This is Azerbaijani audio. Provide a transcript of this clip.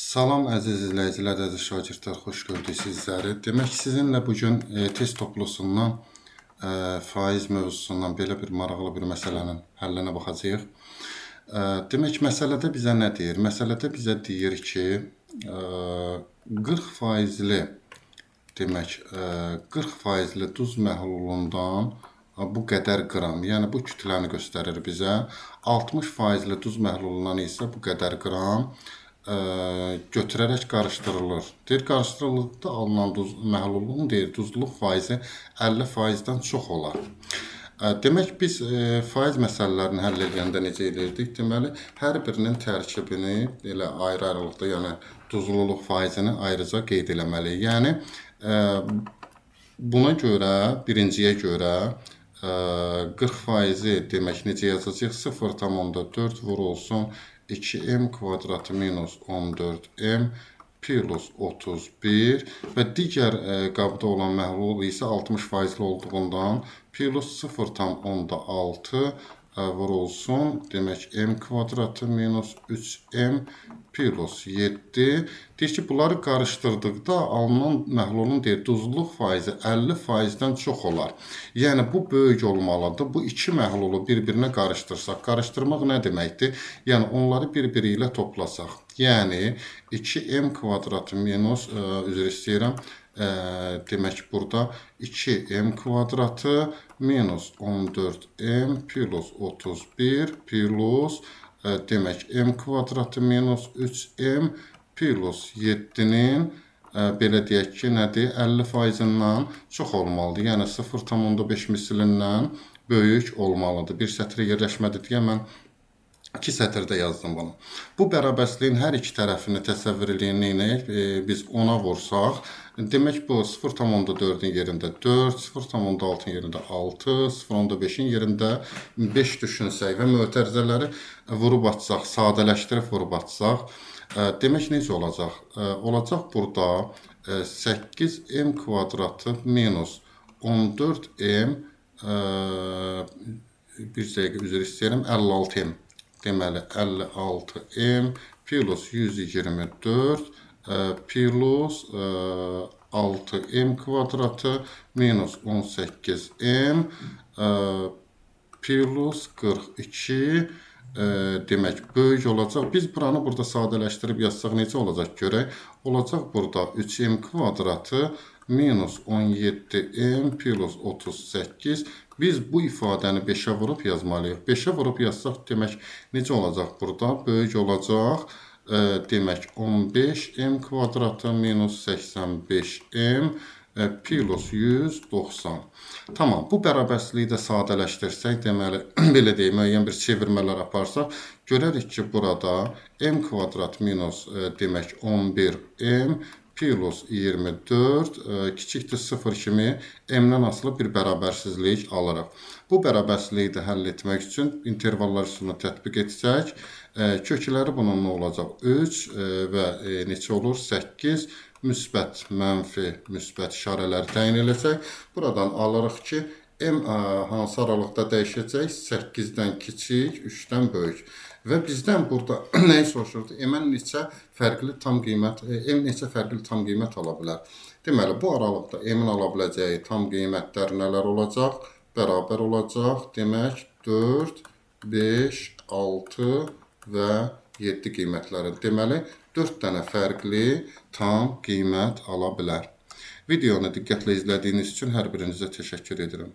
Salam əziz izləyicilər, əziz şagirdlər, xoş gördük sizləri. Demək sizinlə bugün test toplusundan faiz mövzusundan belə bir maraqlı bir məsələnin həllinə baxacağıq. Demək məsələdə bizə nə deyir? Məsələdə bizə deyir ki, 40 faizli demək 40 faizli duz məhlulundan bu qədər qram, yəni bu kütləni göstərir bizə. 60 faizli duz məhlulundan isə bu qədər qram götürərək qarışdırılır. Deyir, qarışdırıldıqda alınan duz məhlulluğun deyir, duzluluq faizi 50%-dən çox olar. Demək, biz faiz məsələlərini həll edəndə necə edirdik? Deməli, hər birinin tərkibini elə ayrı-ayrılıqda, yəni duzluluq faizini ayrıca qeyd eləməliyik. Yəni, buna görə, birinciyə görə 40% demək necə yazacaq? 0,4 vurulsun 2m kvadratı minus 14m plus 31 və digər qabda olan məhlul isə 60% olduğundan plus 0,6 vurulsun. Demək, m kvadratı minus 3m plus 7. Deyir ki, bunları qarışdırdıqda alınan məhlulun deyir, duzluluq faizi 50%-dən çox olar. Yəni, bu böyük olmalıdır. Bu iki məhlulu bir-birinə qarışdırsaq. Qarışdırmaq nə deməkdir? Yəni, onları bir-biri ilə toplasaq. Yəni, 2m kvadratı minus, üzr istəyirəm, demək, burada 2m kvadratı minus 14m plus 31 plus demək, m kvadratı minus 3m plus 7-nin belə deyək ki, nədir? 50%-dən çox olmalıdır. Yəni, 0,5 mislindən böyük olmalıdır. Bir sətrə yerləşmədi deyə mən 2 sətirdə yazdım bunu. Bu bərabərsliyin hər iki tərəfini təsəvvür edin, neynəyək? Biz 10-a vursaq, demək bu 0,4-ün yerində 4, 0,6-ın yerində 6, 0,5-in yerində 5 düşünsək və mötərizələri vurub açsaq, sadələşdirib vurub açsaq, demək necə olacaq? Olacaq burada 8m kvadratı minus 14m, bir dəqiqə üzr istəyirəm, 56m. Deməli, 56m plus 124 plus 6m kvadratı minus 18m plus 42 demək, böyük olacaq. Biz buranı burada sadələşdirib yazsaq necə olacaq görək? Olacaq burada 3m kvadratı minus 17m plus 38. Biz bu ifadəni 5-ə vurub yazmalıyıq. 5-ə vurub yazsaq, demək, necə olacaq burada? Böyük olacaq. Demək, 15m kvadratı minus 85m plus 190. Tamam, bu bərabərsliyi də sadələşdirsək, deməli, belə deyək, müəyyən bir çevirmələr aparsaq, görərik ki, burada m kvadrat minus, demək, 11m plus 24 kiçikdir 0 kimi m-dən asılı bir bərabərsizlik alırıq. Bu bərabərsizliyi də həll etmək üçün intervallar üsulunu tətbiq etsək, kökləri bunun nə olacaq? 3 və neçə olur? 8 müsbət, mənfi, müsbət işarələri təyin eləsək, buradan alırıq ki, m hansı aralıqda dəyişəcək? 8-dən kiçik, 3-dən böyük. Və bizdən burada nəyi soruşurdu? M neçə fərqli tam qiymət, M neçə fərqli tam qiymət ala bilər? Deməli, bu aralıqda M-in ala biləcəyi tam qiymətlər nələr olacaq? Bərabər olacaq. Demək, 4, 5, 6 və 7 qiymətləri. Deməli, 4 dənə fərqli tam qiymət ala bilər. Videonu diqqətlə izlədiyiniz üçün hər birinizə təşəkkür edirəm.